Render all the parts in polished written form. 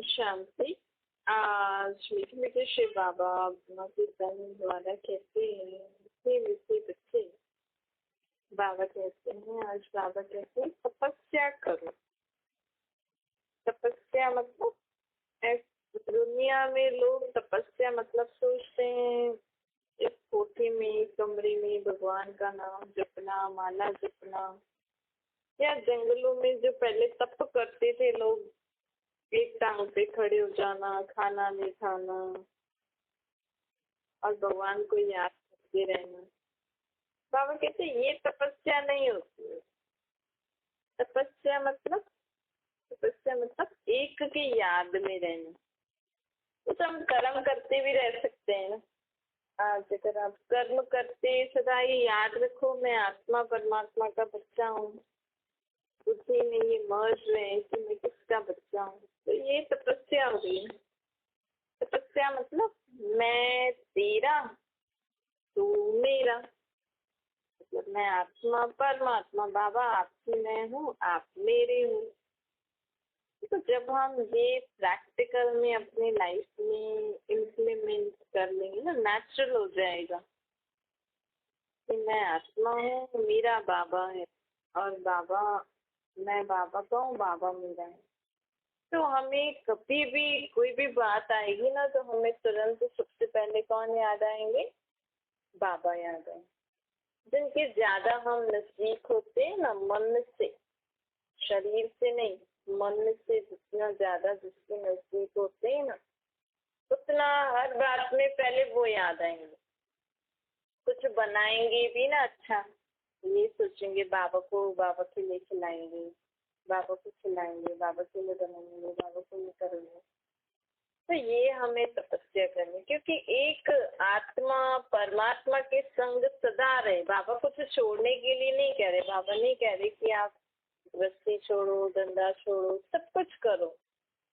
शांति। आज मीठे मीठे शिव बाबा के तन द्वारा कहते हैं, मीठे मीठे बच्चे बाबा कहते हैं, आज बाबा कहते हैं तपस्या करो। तपस्या मतलब दुनिया में लोग तपस्या मतलब सोचते हैं इस कोठे में कमरे में भगवान का नाम जपना, माला जपना, या जंगलों में जो पहले तप करते थे लोग, एक टांग पे खड़े हो जाना, खाना नहीं खाना और भगवान को याद करते रहना। बाबा कहते ये तपस्या नहीं होती है। तपस्या मतलब एक की याद में रहना। तो हम कर्म करते भी रह सकते हैं ना। आज अगर आप कर्म करते सदा ये याद रखो, मैं आत्मा परमात्मा का बच्चा हूँ, बुद्धि में ये मर्ज है कि मैं किसका बच्चा हूँ, तो ये तपस्या हो गई। तपस्या मतलब मैं तेरा तू मेरा, मतलब मैं आत्मा परमात्मा, बाबा आपकी मैं हूँ, आप मेरे हूँ। तो जब हम ये प्रैक्टिकल में अपनी लाइफ में इम्प्लीमेंट कर लेंगे ना, नेचुरल हो जाएगा कि मैं आत्मा हूँ, मेरा बाबा है और बाबा, मैं बाबा का हूँ, बाबा मेरा है। तो हमें कभी भी कोई भी बात आएगी ना, तो हमें तुरंत सबसे पहले कौन याद आएंगे? बाबा याद आएंगे, जिनके ज्यादा हम नजदीक होते हैं ना, मन से, शरीर से नहीं, मन से जितना ज्यादा जिसके नजदीक होते हैं ना, उतना हर बात में पहले वो याद आएंगे। कुछ बनाएंगे भी ना अच्छा, ये सोचेंगे बाबा को, बाबा के लिए खिलाएंगे, बाबा को खिलाएंगे, बाबा के लिए बनाएंगे, बाबा को ये करेंगे। तो ये हमें तपस्या करनी, क्योंकि एक आत्मा परमात्मा के संग सदा रहे। बाबा कुछ छोड़ने के लिए नहीं कह रहे, बाबा नहीं कह रहे कि आप रस्सी छोड़ो, डंडा छोड़ो, सब कुछ करो,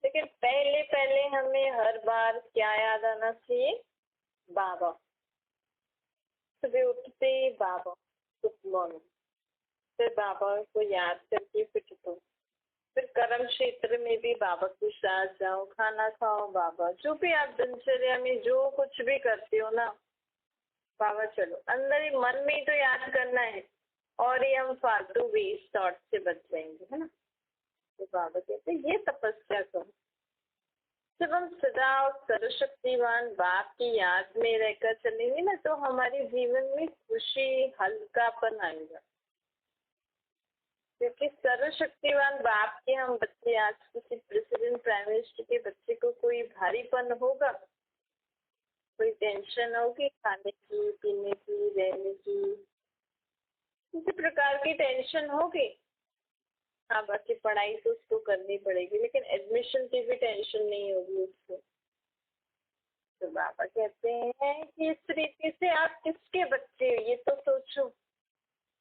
लेकिन पहले पहले हमें हर बार क्या याद आना चाहिए? बाबा। सुबह उठते ही बाबा, गुड मॉर्निंग, फिर बाबा को याद करके फिर उठो, फिर कर्म क्षेत्र में भी बाबा के साथ जाओ, खाना खाओ, बाबा, जो भी आप दिनचर्या में जो कुछ भी करते हो ना, बाबा चलो अंदर ही मन में ही तो याद करना है, और ये हम फालतू वेस्ट थॉट से बच जाएंगे, है ना। तो बाबा कहते हैं ये तपस्या करो। जब हम सदा और सर्वशक्तिवान बाप की याद में रहकर चलेंगे ना, तो हमारे जीवन में खुशी, हल्कापन आएगा, क्योंकि सर्वशक्तिवान बाप के हम बच्चे। आज किसी प्रेसिडेंट प्राइम मिनिस्टर के बच्चे को कोई भारीपन होगा, कोई टेंशन होगी खाने की, पीने की, रहने की, किसी प्रकार की टेंशन होगी। हाँ, बाकी पढ़ाई तो उसको करनी पड़ेगी, लेकिन एडमिशन की भी टेंशन नहीं होगी उसको। तो बाबा कहते हैं कि इस रीति से आप किसके बच्चे हो, ये तो सोचो।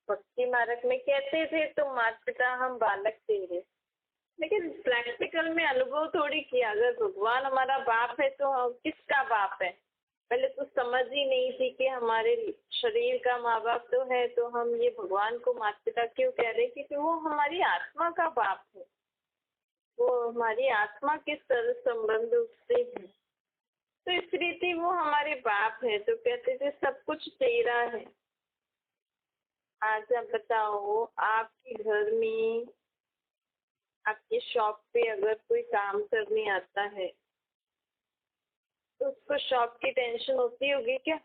भक्ति मार्ग में कहते थे तुम माता पिता, हम बालक तेरे, लेकिन प्रैक्टिकल में अनुभव थोड़ी किया। अगर भगवान हमारा बाप है तो हम किसका बाप है? पहले तो समझ ही नहीं थी कि हमारे शरीर का माँ बाप तो है, तो हम ये भगवान को माता पिता क्यों कह रहे? क्योंकि वो हमारी आत्मा का बाप है, वो हमारी आत्मा के सर संबंध उससे है। तो इस रीति वो हमारे बाप है। तो कहते थे सब कुछ तेरा है। आज आप बताओ, आपके घर में, आपके शॉप पे अगर कोई काम करने आता है, तो उसको शॉप की टेंशन होती होगी क्या?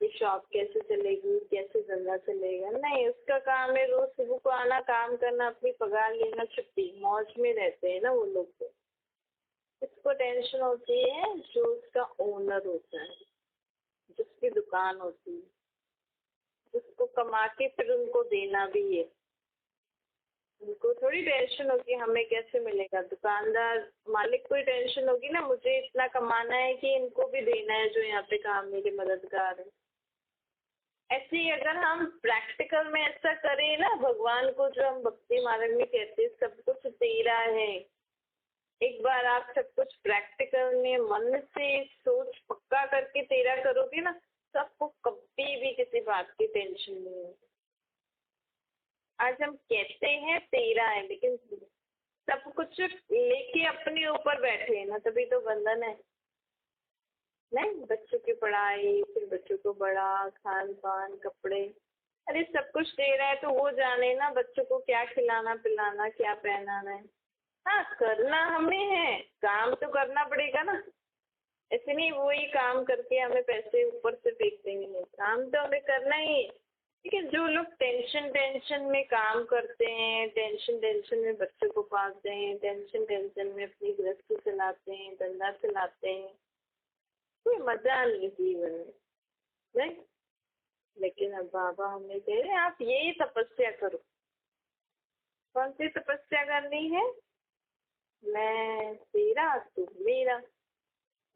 ये शॉप कैसे चलेगी, कैसे धंधा चलेगा? नहीं, उसका काम है रोज सुबह को आना, काम करना, अपनी पगार लेना, छुट्टी, मौज में रहते हैं ना वो लोग। तो इसको टेंशन होती है जो उसका ओनर होता है, जिसकी दुकान होती है, जिसको कमा के फिर उनको देना भी है। उनको थोड़ी टेंशन होगी हमें कैसे मिलेगा। दुकानदार मालिक को ही टेंशन होगी ना, मुझे इतना कमाना है कि इनको भी देना है जो यहाँ पे काम मेरे मददगार है। ऐसे ही अगर हम प्रैक्टिकल में ऐसा करें ना, भगवान को जो हम भक्ति मार्ग में कहते हैं सब कुछ तेरा है, एक बार आप सब कुछ प्रैक्टिकल में मन से सोच पक्का करके तेरा करोगे ना, तो आपको कभी भी किसी बात की टेंशन नहीं होगी। आज हम कहते हैं तेरा है, लेकिन सब कुछ लेके अपने ऊपर बैठे हैं ना, तभी तो बंधन है। नहीं, बच्चों की पढ़ाई, फिर बच्चों को बड़ा खान पान कपड़े, अरे सब कुछ दे रहा है तो वो जाने ना बच्चों को क्या खिलाना पिलाना क्या पहनाना है। हाँ, करना हमें है, काम तो करना पड़ेगा ना। ऐसे नहीं वही काम करके हमें पैसे ऊपर से फेंक देंगे, काम तो हमें करना ही है। लेकिन जो लोग टेंशन टेंशन में काम करते हैं, टेंशन टेंशन में बच्चों को पालते हैं, टेंशन टेंशन में अपनी गृहस्थी चलाते हैं, धंधा चलाते हैं, कोई मजा नहीं जीवन में। नहीं, लेकिन अब बाबा हमें कह रहे हैं आप यही तपस्या करो। कौन सी तपस्या करनी है? मैं तेरा तू मेरा,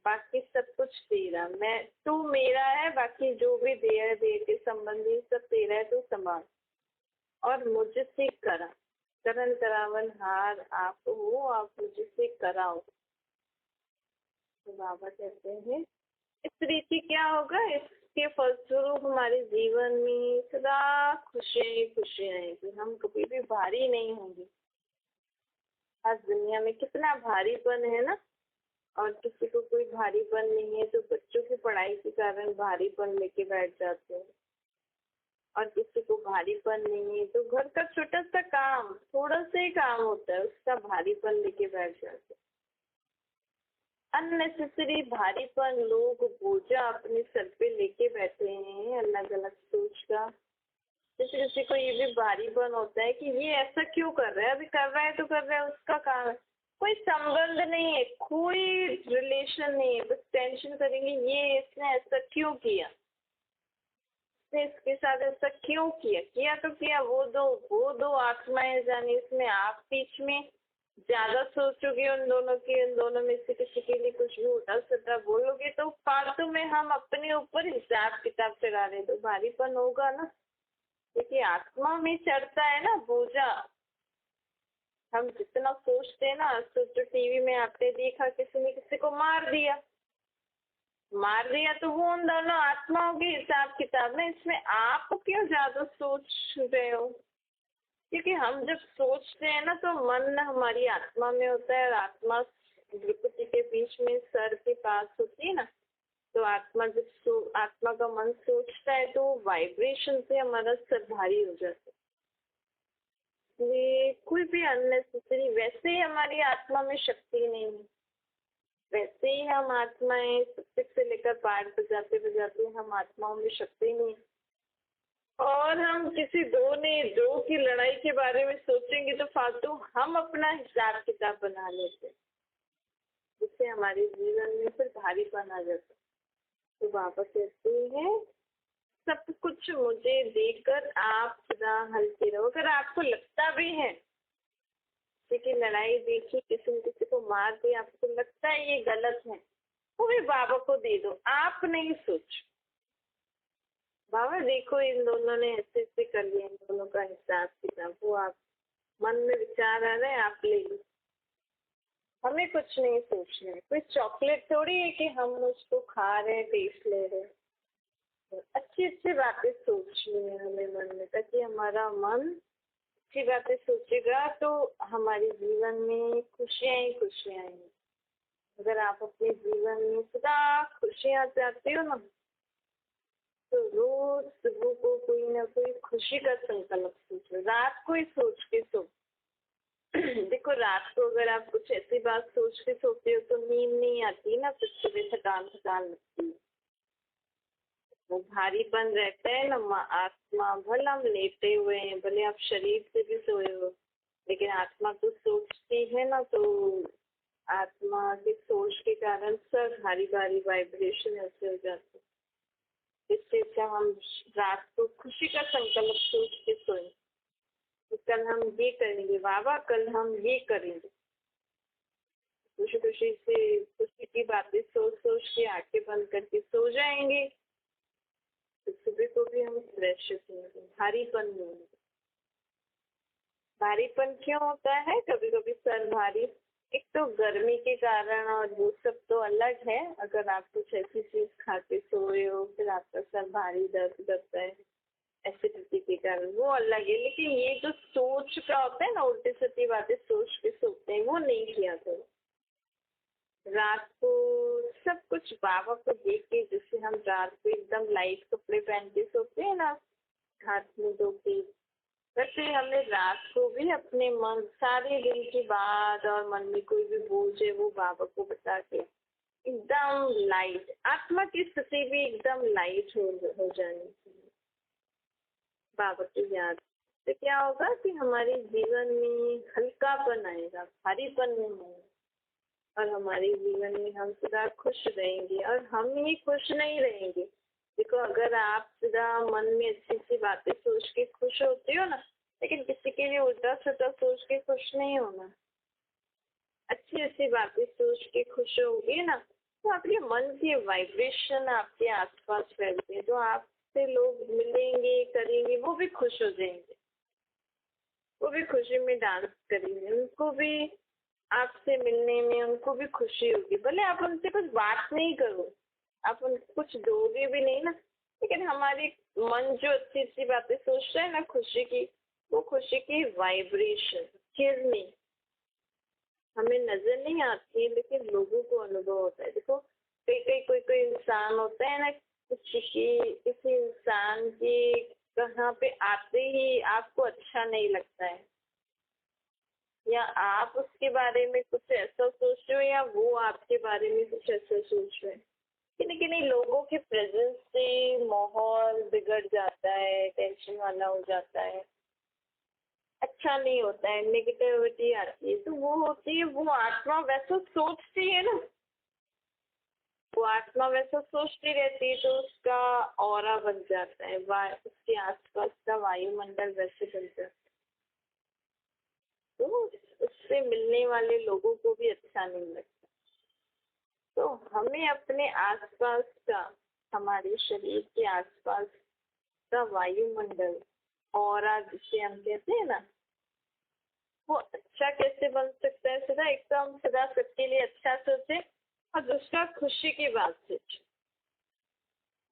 बाकी सब कुछ तेरा। मैं, तू मेरा है, बाकी जो भी देह देह के संबंधी सब तेरा है, तू संभाल और मुझसे करा। करण करावन हार आप हो, आप मुझसे कराओ। तो बाबा कहते हैं इस रीति क्या होगा, इसके फलस्वरूप हमारे जीवन में सदा खुशियां ही खुशियां आएंगी, हम कभी भी भारी नहीं होंगे। आज दुनिया में कितना भारीपन है ना, और किसी को कोई भारीपन नहीं है तो बच्चों की पढ़ाई के कारण भारीपन लेके बैठ जाते हैं, और किसी को भारीपन नहीं है तो घर का छोटा सा काम, थोड़ा सा ही काम होता है, उसका भारीपन लेके बैठ जाते हैं। अननेसेसरी भारीपन लोग बोझा अपने सर पे लेके बैठे हैं अलग अलग सोच का। जैसे किसी को ये भी भारीपन होता है कि ये ऐसा क्यों कर रहा है, अभी कर रहा है तो कर रहा है, उसका काम है, कोई संबंध नहीं है, कोई रिलेशन नहीं है, बस टेंशन करेंगे ये इसने ऐसा क्यों किया, इसने इसके साथ ऐसा क्यों किया, किया तो किया, वो दो आत्माएं जाने, इसमें आप बीच में ज्यादा सोचोगे उन दोनों में से किसी के लिए कुछ भी उल्टा सीधा बोलोगे तो फालतू में हम अपने ऊपर हिसाब किताब चढ़ा रहे, तो भारीपन होगा ना। क्योंकि आत्मा में चढ़ता है ना बोझा, हम जितना सोचते हैं ना, सोचो टीवी में आपने देखा किसी ने किसी को मार दिया तो वो उन दोनों आत्माओं के हिसाब किताब में, इसमें आप क्यों ज्यादा सोच रहे हो? क्योंकि हम जब सोचते हैं ना तो मन हमारी आत्मा में होता है, और आत्मा भ्रुकुटी के बीच में सर के पास होती है ना, तो आत्मा जब आत्मा का मन सोचता है तो वाइब्रेशन से हमारा सर भारी हो जाता है। ये कोई भी अननेसेसरी, वैसे ही हमारी आत्मा में शक्ति नहीं है, वैसे ही हम आत्माएं सत्संग से लेकर पाठ बजाते बजाते हम आत्माओं में शक्ति नहीं है। और हम किसी दो की लड़ाई के बारे में सोचेंगे तो फालतू हम अपना हिसाब किताब बना लेते हैं, जिससे हमारे जीवन में फिर भारीपन आ जाता है। तो बाबा कहते हैं सब कुछ मुझे देकर आप सदा हल्के रहो। अगर आपको लगता भी है किसी की लड़ाई देखी, किसी ने किसी को मार दिया, आपको लगता है ये गलत है, वो भी बाबा को दे दो, आप नहीं सोचो बाबा देखो इन दोनों ने ऐसे ऐसे कर लिया, इन दोनों का हिसाब किताब, वो आप मन में विचार आ रहे हैं आप ले लो, हमें कुछ नहीं सोचना है। कोई चॉकलेट थोड़ी है कि हम उसको खा रहे हैं, टेस्ट ले रहे हैं। तो अच्छी अच्छी बातें सोचनी है हमें मन में, ताकि हमारा मन अच्छी बातें सोचेगा तो हमारे जीवन में खुशियाँ ही खुशियाँ आएंगी। अगर आप अपने जीवन में सदा खुशियाँ चाहते हो ना, तो रोज सुबह को कोई ना कोई खुशी का संकल्प सोचो, रात को ही सोच के सो। देखो रात को अगर आप कुछ ऐसी बात सोच के सोते हो तो नींद नहीं आती ना, फिर सुबह थकान थकान लगती है, वो भारीपन रहता है ना। आत्मा भले हम लेटे हुए हैं, भले आप शरीर से भी सोए हो, लेकिन आत्मा तो सोचती है ना, तो आत्मा की सोच के कारण सर भारी भारी वाइब्रेशन ऐसे हो जाते हैं। इससे अच्छा हम रात को खुशी का संकल्प सोच के सोए कि कल हम ये करेंगे बाबा, कल हम ये करेंगे, खुशी खुशी से खुशी की बातें सोच सोच के आंखें बंद करके सो जाएंगे, तो सुबह को भी हम फ्रेश होंगे, भारीपन नहीं होगा। भारीपन क्यों होता है कभी कभी सर भारी? एक तो गर्मी के कारण, और वो सब तो अलग है। अगर आप कुछ ऐसी चीज खा के सोए हो फिर आपका सर भारी दर्द करता है, एसिडिटी के कारण, वो अलग है। लेकिन ये जो सोच का होता है ना, उल्टी सीधी बातें सोच के सोते हैं, वो नहीं किया करो। रात को सब कुछ बाबा को देख के, जैसे हम रात को एकदम लाइट कपड़े पहन के सोते हैं ना, हाथ मुंह धो के, वैसे हमें रात को भी अपने मन, सारे दिन की बात और मन में कोई भी बोझ है वो बाबा को बता के एकदम लाइट, आत्मा की स्थिति भी एकदम लाइट हो जानी चाहिए बाबा की याद से। क्या होगा कि हमारे जीवन में हल्कापन आएगा, भारीपन नहीं आएगा, और हमारे जीवन में हम सदा खुश रहेंगे। और हम ही खुश नहीं रहेंगे, देखो अगर आप सदा मन में अच्छी सी बातें सोच के खुश होते हो ना, लेकिन किसी के लिए उल्टा सुल्टा सोच के खुश नहीं होना, अच्छी अच्छी बातें सोच के खुश होगे ना, तो आपके मन की वाइब्रेशन आपके आसपास फैलते हैं, जो आपसे लोग मिलेंगे करेंगे वो भी खुश हो जाएंगे, वो भी खुशी में डांस करेंगे, उनको भी आपसे मिलने में उनको भी खुशी होगी। भले आप उनसे कुछ बात नहीं करो, आप उनको कुछ दोगे भी नहीं ना, लेकिन हमारे मन जो अच्छी अच्छी बातें सोच रहे हैं ना खुशी की, वो खुशी की वाइब्रेशन किरणें हमें नजर नहीं आती है, लेकिन लोगों को अनुभव होता है। देखो कई कई कोई कोई इंसान होता है ना, किसी इंसान के कहाँ पे आते ही आपको अच्छा नहीं लगता है, या आप उसके बारे में कुछ ऐसा सोच रहे हो, या वो आपके बारे में कुछ ऐसा सोच रहे हैं। किन्हीं किन्हीं लोगों के प्रेजेंस से माहौल बिगड़ जाता है, टेंशन वाला हो जाता है, अच्छा नहीं होता है, नेगेटिविटी आती है। तो वो होती है, वो आत्मा वैसा सोचती है ना, वो आत्मा वैसा सोचती रहती है, तो उसका ऑरा बन जाता है, उसके आसपास का वायुमंडल वैसे बन जाता है, तो उससे मिलने वाले लोगों को भी अच्छा नहीं लगता। तो हमें अपने आसपास का, हमारे शरीर के आसपास का वायुमंडल, ऑरा जिसे हम कहते हैं ना, वो अच्छा कैसे बन सकता है? सदा एकदम सदा सबके लिए अच्छा सोचे, और दूसरा खुशी की बात सोचे।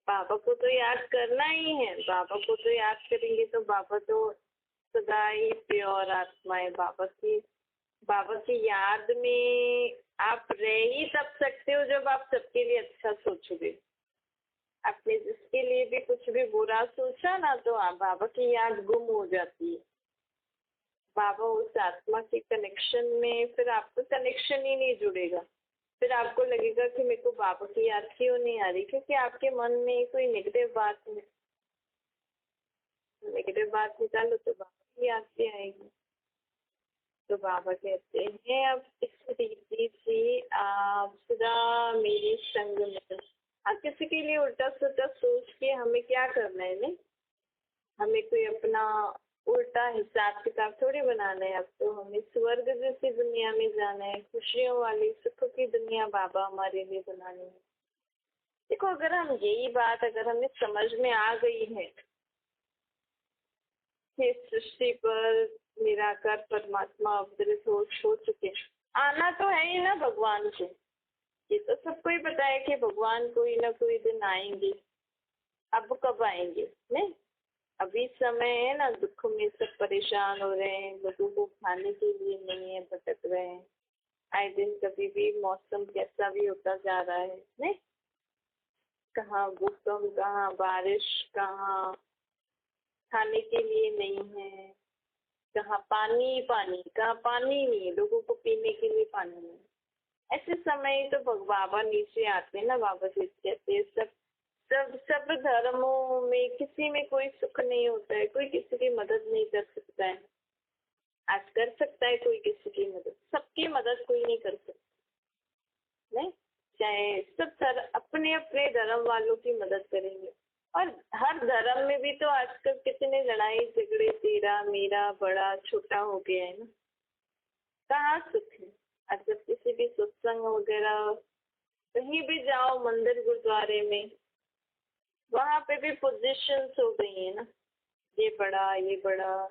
बाबा को तो याद करना ही है, बाबा को तो याद करेंगे तो बाबा तो सदा ही प्योर आत्मा है। बाबा की याद में आप रह ही तब सकते हो जब आप सबके लिए अच्छा सोचोगे। आपने जिसके लिए भी कुछ भी बुरा सोचा ना, तो बाबा की याद गुम हो जाती है। बाबा उस आत्मा के कनेक्शन में फिर आपका कनेक्शन ही नहीं जुड़ेगा, फिर आपको लगेगा कि मेरे को बाबा की याद क्यों नहीं आ रही, क्योंकि आपके मन में कोई नेगेटिव बात निकालो तो बाबा की याद भी आएगी। तो बाबा कहते हैं अब इस रीति से आप सदा मेरे संग में रहो। अब किसी के लिए उल्टा सुल्टा सोच के हमें क्या करना है? नहीं, हमें कोई अपना उल्टा हिसाब किताब थोड़ी बनाना है। अब तो हमें स्वर्ग जैसी दुनिया में जाना है, खुशियों वाली सुख की दुनिया बाबा हमारे लिए बनानी है। देखो अगर हम यही बात अगर हमें समझ में आ गई है कि सृष्टि पर निराकार परमात्मा अवतरित हो चुके हैं, आना तो है ही ना भगवान को। ये तो सबको ही पता है कि भगवान कोई ना कोई दिन आएंगे। अब कब आएंगे? नहीं, अभी समय है ना, दुख में सब परेशान हो रहे हैं, लोगों को खाने के लिए नहीं है, भटक रहे हैं, आए दिन कभी भी मौसम कैसा भी होता जा रहा है। नहीं, कहाँ भूकंप, कहाँ बारिश, कहाँ खाने के लिए नहीं है, कहाँ पानी ही पानी, कहाँ पानी नहीं है, लोगों को पीने के लिए पानी नहीं। ऐसे समय तो बाबा नीचे आते हैं ना, बाबा जी कहते हैं सब सब सब धर्मों में किसी में कोई सुख नहीं होता है, कोई किसी की मदद नहीं कर सकता है। आज कर सकता है कोई किसी की मदद, सबकी मदद कोई नहीं कर सकता। नहीं, चाहे सब अपने अपने धर्म वालों की मदद करेंगे। और हर धर्म में भी तो आजकल कितने लड़ाई झगड़े, तेरा मेरा बड़ा छोटा हो गया है ना, कहाँ सुख है? आज जब किसी भी सत्संग वगैरह कहीं भी जाओ, मंदिर गुरुद्वारे में, वहां पे भी पोजीशंस हो गई है ना, ये बड़ा ये बड़ा,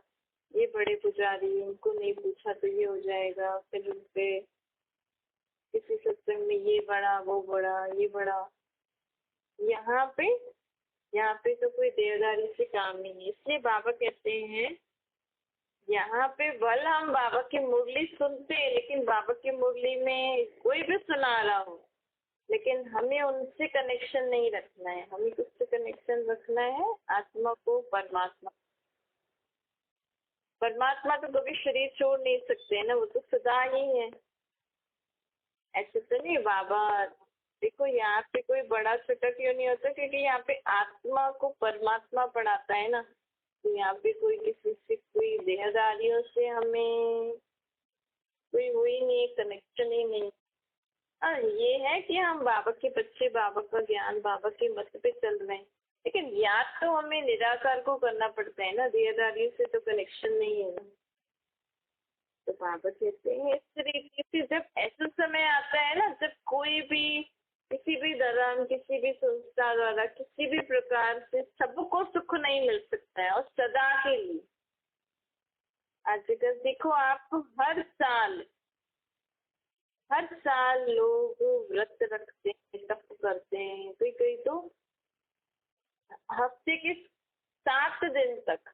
ये बड़े पुजारी, उनको नहीं पूछा तो ये हो जाएगा, फिर उनपे किसी सत्संग में ये बड़ा वो बड़ा ये बड़ा। यहाँ पे यहाँ पे तो कोई देवदारी से काम ही नहीं, इसलिए बाबा कहते हैं यहाँ पे भले हम बाबा की मुरली सुनते हैं, लेकिन बाबा की मुरली में कोई भी सुना रहा हो, लेकिन हमें उनसे कनेक्शन नहीं रखना है। हमें किससे कनेक्शन रखना है? आत्मा को, परमात्मा। परमात्मा तो कभी शरीर छोड़ नहीं सकते ना, वो तो सदा ही है। ऐसे तो नहीं बाबा, देखो यहाँ पे कोई बड़ा छोटा क्यों नहीं होता, क्योंकि यहाँ पे आत्मा को परमात्मा पढ़ाता है ना। तो यहाँ पे कोई किसी से, कोई देहदारियों से हमें कोई हुई नहीं, कनेक्शन ही नहीं। हाँ, ये है कि हम बाबा के बच्चे, बाबा का ज्ञान, बाबा के मत पे चल रहे हैं, लेकिन याद तो हमें निराकार को करना पड़ता है ना, देहदारियों से तो कनेक्शन नहीं है ना। तो बाबा कहते हैं इस तरीके से जब ऐसा समय आता है ना, जब कोई भी किसी भी धर्म, किसी भी संस्था द्वारा, किसी भी प्रकार से सबको सुख नहीं मिल सकता है, और सदा के लिए। आजकल देखो आप, हर साल लोग व्रत रखते हैं, तप करते हैं, कोई कोई तो हफ्ते के 7 दिन तक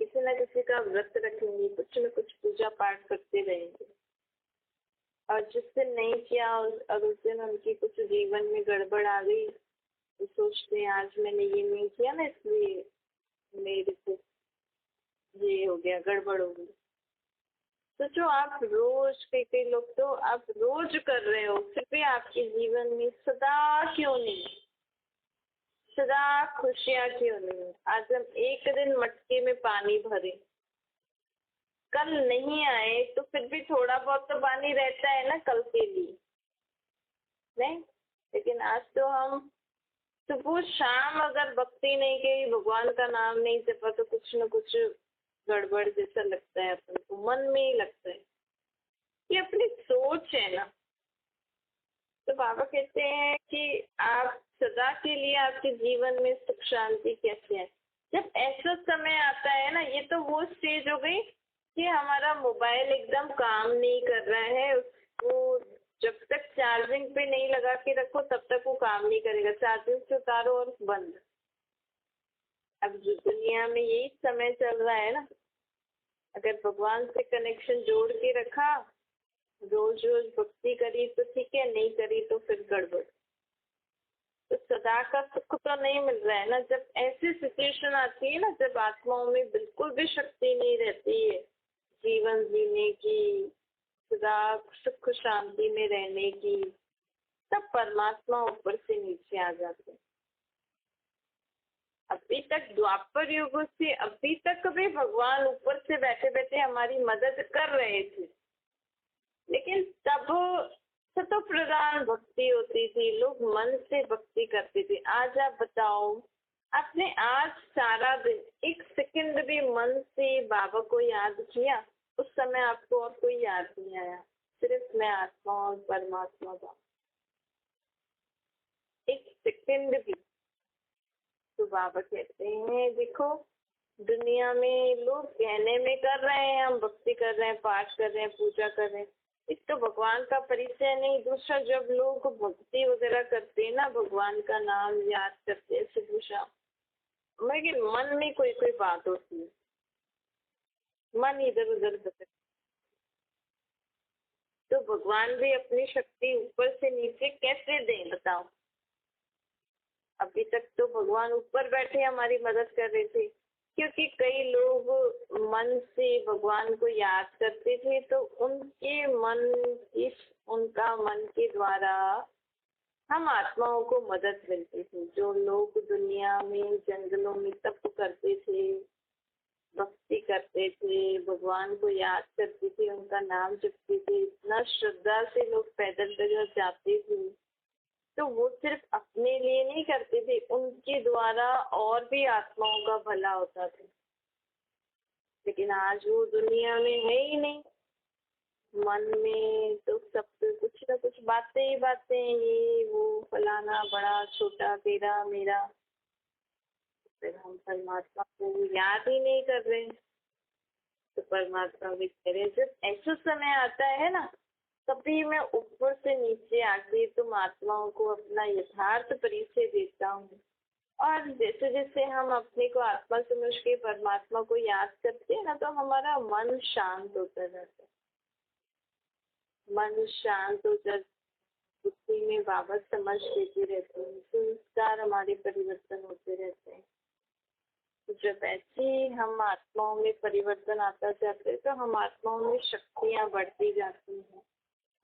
किसी न किसी का व्रत रखेंगे, कुछ न कुछ पूजा पाठ करते रहेंगे। और जिस दिन नहीं किया, और उस दिन उनकी कुछ जीवन में गड़बड़ आ गई, तो सोचते हैं आज मैंने ये नहीं किया ना, इसलिए मेरे से ये हो गया, गड़बड़ हो गई। सोचो आप रोज, कई कई लोग तो आप रोज कर रहे हो, फिर भी आपके जीवन में सदा क्यों नहीं, सदा खुशियाँ क्यों नहीं? आज हम एक दिन मटके में पानी भरे, कल नहीं आए तो फिर भी थोड़ा बहुत तो पानी रहता है ना कल के लिए, नहीं? लेकिन आज तो हम सुबह शाम अगर भक्ति नहीं की, भगवान का नाम नहीं जपा, तो कुछ न कुछ गड़बड़ जैसा लगता है, अपन को मन में ही लगता है। ये अपनी सोच है ना। तो बाबा कहते हैं कि आप सदा के लिए आपके जीवन में सुख शांति कैसे है? जब ऐसा समय आता है ना, ये तो वो स्टेज हो गई कि हमारा मोबाइल एकदम काम नहीं कर रहा है, उसको जब तक चार्जिंग पे नहीं लगा के रखो तब तक वो काम नहीं करेगा, चार्जिंग से उतारो और बंद। अब जो दुनिया में यही समय चल रहा है ना, अगर भगवान से कनेक्शन जोड़ के रखा, रोज रोज भक्ति करी तो ठीक है, नहीं करी तो फिर गड़बड़। तो सदा का सुख तो नहीं मिल रहा है ना। जब ऐसी सिचुएशन आती है ना, जब आत्माओं में बिल्कुल भी शक्ति नहीं रहती है जीवन जीने की, सदा सुख शांति में रहने की, तब परमात्मा ऊपर से नीचे आ जाते हैं। अभी तक द्वापर युग से अभी तक भी भगवान ऊपर से बैठे बैठे हमारी मदद कर रहे थे, लेकिन तब सतो प्रधान भक्ति होती थी, लोग मन से भक्ति करते थे। आज आप बताओ, आपने आज सारा दिन एक सेकंड भी मन से बाबा को याद किया? उस समय आपको और कोई याद नहीं आया, सिर्फ मैं आत्मा और परमात्मा था, एक सेकंड भी। तो बाबा कहते हैं देखो, दुनिया में लोग कहने में कर रहे हैं, हम भक्ति कर रहे हैं, पाठ कर रहे हैं, पूजा कर रहे हैं, एक तो भगवान का परिचय नहीं, दूसरा जब लोग भक्ति वगैरह करते हैं ना, भगवान का नाम याद करते हैं सुबह शाम, लेकिन मन में कोई कोई बात होती है, मन इधर उधर भटक। तो भगवान भी अपनी शक्ति ऊपर से नीचे कैसे दें बताओ? अभी तक तो भगवान ऊपर बैठे हमारी मदद कर रहे थे, क्योंकि कई लोग मन से भगवान को याद करते थे, तो उनके मन की, उनका मन के द्वारा हम आत्माओं को मदद मिलती थी। जो लोग दुनिया में जंगलों में तप करते थे, भक्ति करते थे, भगवान को याद करते थे, उनका नाम जपते थे, इतना श्रद्धा से लोग पैदल पैदल जाते थे, तो वो सिर्फ अपने लिए नहीं करते थे, उनके द्वारा और भी आत्माओं का भला होता था। लेकिन आज वो दुनिया में है ही नहीं। मन में तो सब कुछ ना कुछ बातें ही बातें, ये वो फलाना, बड़ा छोटा, तेरा मेरा, फिर हम परमात्मा को याद ही नहीं कर रहे। तो परमात्मा भी कह रहे, जब ऐसा समय आता है ना, तभी मैं ऊपर से नीचे आके तुम आत्माओं को अपना यथार्थ परिचय देता हूँ, और जैसे जैसे हम अपने को आत्मा समझ के परमात्मा को याद करते हैं ना, तो हमारा मन शांत होता जाता है। मन शांत हो जाता, बुद्धि में बाबा समझ देते रहते हैं, संस्कार हमारे परिवर्तन होते रहते हैं। तो जब ऐसे ही हम आत्माओं में परिवर्तन आता जाता है, तो हम आत्माओं में शक्तियाँ बढ़ती जाती हैं।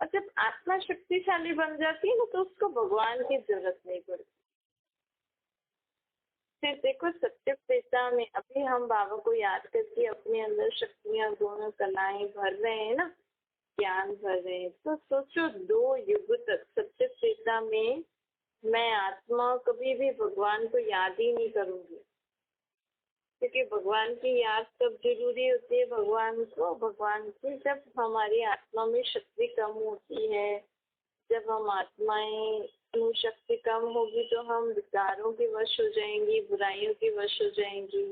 और जब आत्मा शक्तिशाली बन जाती है ना, तो उसको भगवान की जरूरत नहीं पड़ती। फिर देखो, सत्य त्रेता में अभी हम बाबा को याद करके अपने अंदर शक्तियाँ, गुण, कलाएं भर रहे हैं ना, ज्ञान भर रहे हैं। तो सोचो 2 युग तक सत्य त्रेता में मैं आत्मा कभी भी भगवान को याद ही नहीं करूंगी, क्योंकि भगवान की याद तब जरूरी होती है भगवान की जब हमारी आत्मा में शक्ति कम होती है। जब हम आत्माएं शक्ति कम होगी तो हम विकारों के वश हो जाएंगी, बुराइयों के वश हो जाएंगी।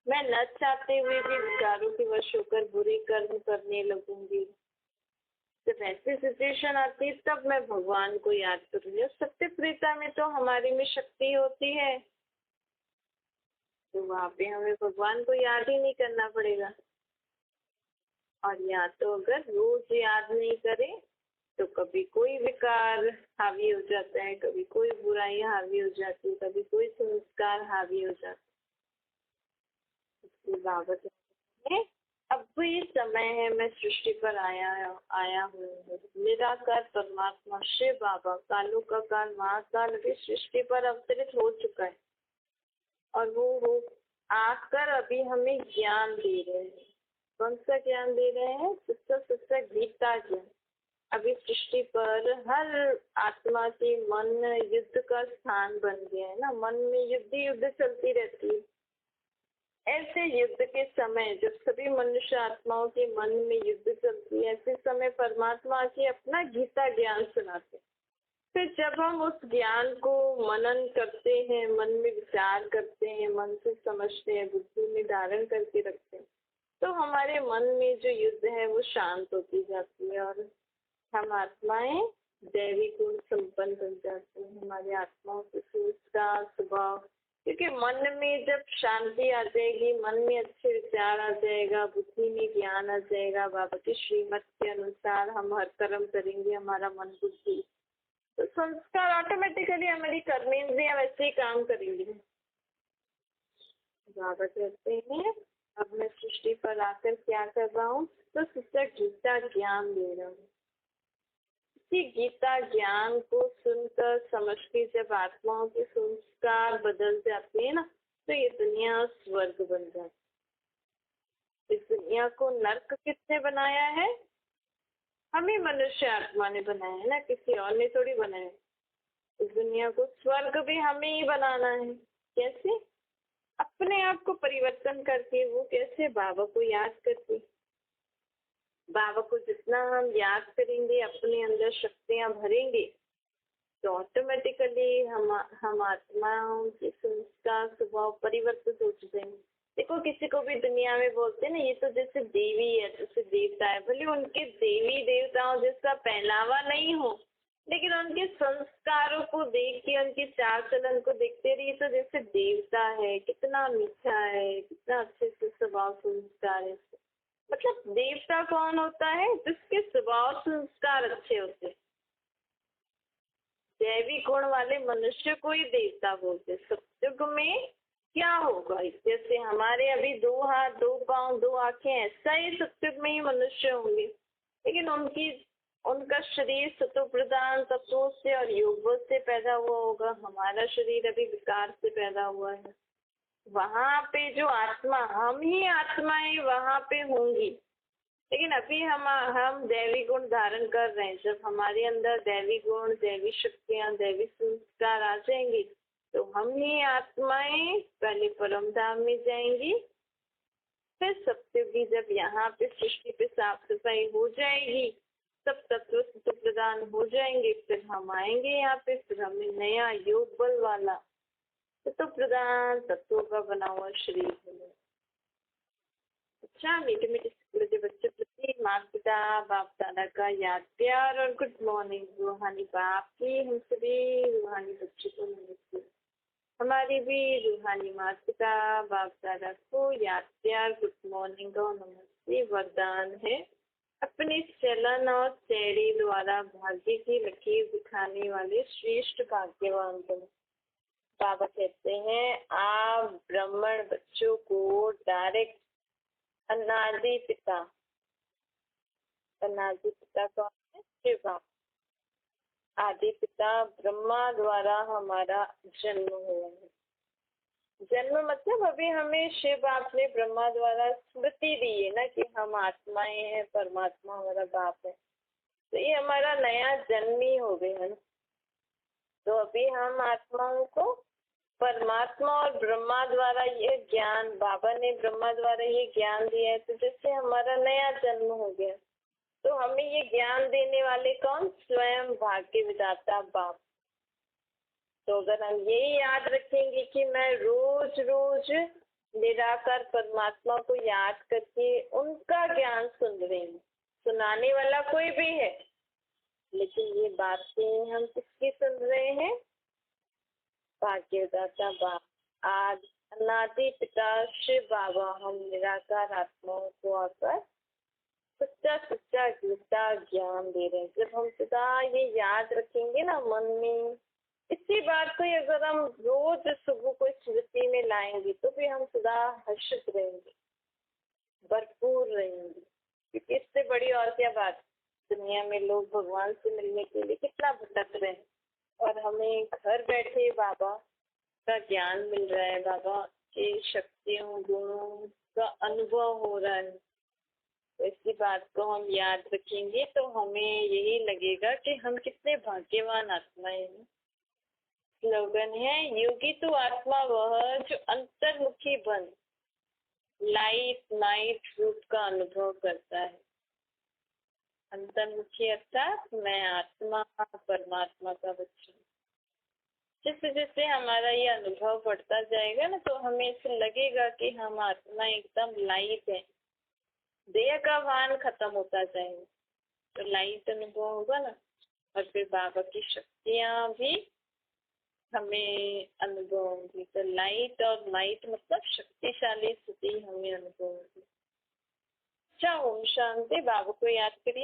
मैं न चाहते हुए भी विकारों के वश होकर बुरे कर्म करने लगूंगी। जब ऐसी सिचुएशन आती है तब मैं भगवान को याद करूंगी। सत्य त्रेता में तो हमारी में शक्ति होती है, तो वहाँ पे हमें भगवान को याद ही नहीं करना पड़ेगा। और या तो अगर रोज याद नहीं करें तो कभी कोई विकार हावी हो जाता है, कभी कोई बुराई हावी हो जाती है, कभी कोई संस्कार हावी हो जाता है। इसकी बाबत है अब ये समय है, मैं सृष्टि पर आया हूँ। निराकार परमात्मा शिव बाबा कालों का काल महाकाल अभी सृष्टि पर अवतरित हो चुका है, और वो आकर अभी हमें ज्ञान दे रहे हैं। कौन सा ज्ञान दे रहे हैं? सच्चा गीता ज्ञान। अभी सृष्टि पर हर आत्मा के मन युद्ध का स्थान बन गया है ना, मन में युद्ध चलती रहती है। ऐसे युद्ध के समय जब सभी मनुष्य आत्माओं के मन में युद्ध चलती है, ऐसे समय परमात्मा के अपना गीता ज्ञान सुनाते हैं। फिर जब हम उस ज्ञान को मनन करते हैं, मन में विचार करते हैं, मन से समझते हैं, बुद्धि में धारण करके रखते हैं, तो हमारे मन में जो युद्ध है वो शांत होती जाती है और हम आत्माएं दैवी गुण संपन्न बन जाते हैं। हमारी आत्माओं की सोच का स्वभाव, क्योंकि मन में जब शांति आ जाएगी, मन में अच्छे विचार आ जाएगा, बुद्धि में ज्ञान आ जाएगा, बाबा की श्रीमत के अनुसार हम हर कर्म करेंगे, हमारा मन बुद्धि, तो संस्कार ऑटोमेटिकली हमारी कर्मेंद्रियां वैसे ही काम करेंगी। बाबा कहते हैं अब मैं सृष्टि पर आकर क्या कर रहा हूँ, तो सच्चा गीता ज्ञान दे रहा हूँ। इसी गीता ज्ञान को सुनकर समझ के जब आत्माओं के संस्कार बदल जाते हैं ना, तो ये दुनिया स्वर्ग बन जाती। इस दुनिया को नर्क किसने बनाया है? हमें मनुष्य आत्मा ने बनाया है ना, किसी और ने थोड़ी बनाया। इस दुनिया को स्वर्ग भी हमें ही बनाना है। कैसे? अपने आप को परिवर्तन करके। वो कैसे? बाबा को याद करके। बाबा को जितना हम याद करेंगे, अपने अंदर शक्तियां भरेंगे, तो ऑटोमेटिकली हम आत्माओं के संस्कार स्वभाव परिवर्तित हो जाएंगे। देखो, किसी को भी दुनिया में बोलते हैं ना, ये तो जैसे देवी है, जैसे देवता है, भले उनके देवी देवताओं जैसा पहनावा नहीं हो, लेकिन उनके संस्कारों को देख के, उनके चाल चलन को देखते रहिए तो जैसे देवता है, कितना मीठा है, कितना अच्छे से स्वभाव संस्कार है। मतलब देवता कौन होता है? जिसके स्वभाव संस्कार अच्छे होते हैं। दैवी गुण वाले मनुष्य को ही देवता बोलते। सत्युग में क्या होगा? जैसे हमारे अभी 2 हाथ, 2 पांव, 2 आंखें, ऐसा ही सत्युग में ही मनुष्य होंगे, लेकिन उनका शरीर सतो प्रधान तत्वों से और योग से पैदा हुआ होगा। हमारा शरीर अभी विकार से पैदा हुआ है। वहां पे जो आत्मा, हम ही आत्माएं वहां पे होंगी, लेकिन अभी हम दैवी गुण धारण कर रहे हैं। जब हमारे अंदर दैवी गुण, दैवी शक्तियां, दैवी संस्कार आ जाएंगी, तो हम ही आत्माएं पहले परम धाम में जाएंगी। फिर सत्युगी जब यहाँ पे सृष्टि पे साफ सफाई हो जाएगी, सब तत्व सत्व प्रदान हो जाएंगे, फिर हम आएंगे यहाँ पे, फिर हमें नया योग बल वाला सत्व प्रदान तत्वों का बना हुआ शरीर मिलेगा। अच्छा, मीठे मीठे बच्चे प्रति माता पिता बाप दादा का याद प्यार और गुड मॉर्निंग। रूहानी बाप की हम सभी रूहानी बच्चों को नमस्ते। हमारी भी रूहानी माता पिता बाप दादा को याद प्यार गुड मॉर्निंग और नमस्ते वरदान है। अपने चलन और चेहरे द्वारा भाग्य की लकीर दिखाने वाले श्रेष्ठ भाग्यवान बनो। बाबा कहते हैं आप ब्राह्मण बच्चों को डायरेक्ट अनादि पिता, अनादि पिता कौन है? शिव बाबा। आदि पिता ब्रह्मा द्वारा हमारा जन्म हुआ है। जन्म मतलब अभी हमें शिव बाप ने ब्रह्मा द्वारा स्मृति दी है ना कि हम आत्माएं हैं, परमात्मा हमारा बाप है। तो ये हमारा नया जन्म ही हो गया है ना। तो अभी हम आत्माओं को परमात्मा और ब्रह्मा द्वारा ये ज्ञान, बाबा ने ब्रह्मा द्वारा ये ज्ञान दिया है, तो जिससे हमारा नया जन्म हो गया। तो हमें ये ज्ञान देने वाले कौन? स्वयं भाग्य विधाता बाप। तो अगर हम यही याद रखेंगे कि मैं रोज रोज निराकार परमात्मा को याद करके उनका ज्ञान सुन रही हूँ, सुनाने वाला कोई भी है, लेकिन ये बातें हम किसकी सुन रहे हैं? भाग्यदाता बाप, आज अनादि पिता शिव बाबा हम निराकार आत्माओं को आकर सच्चा सच्चा गीता ज्ञान दे रहे हैं। जब हम सदा ये याद रखेंगे ना मन में, इसी बात को अगर हम रोज सुबह को स्मृति में लाएंगे तो भी हम सदा हर्षित रहेंगे, भरपूर रहेंगे। क्योंकि इससे बड़ी और क्या बात? दुनिया में लोग भगवान से मिलने के लिए कितना भटक रहे हैं, और हमें घर बैठे बाबा का ज्ञान मिल रहा है, बाबा के शक्तियों गुणों का अनुभव हो रहा है। तो इसी बात को हम याद रखेंगे तो हमें यही लगेगा कि हम कितने भाग्यवान आत्माएं हैं। स्लोगन है योगी तो आत्मा वह जो अंतर्मुखी बन लाइट नाइट रूप का अनुभव करता है। अंतर्मुखी अर्थात मैं आत्मा परमात्मा का बच्चा। जैसे जैसे हमारा ये अनुभव बढ़ता जाएगा ना, तो हमें ऐसे लगेगा कि हम आत्मा एकदम लाइट है, देह का भान खत्म होता जाएगा, तो लाइट अनुभव होगा ना। और फिर बाबा की शक्तियाँ भी हमें अनुभव होंगी। तो लाइट और माइट मतलब शक्तिशाली स्थिति हमें अनुभव होगी। अच्छा, ओम शांति। बाबा को याद करिए।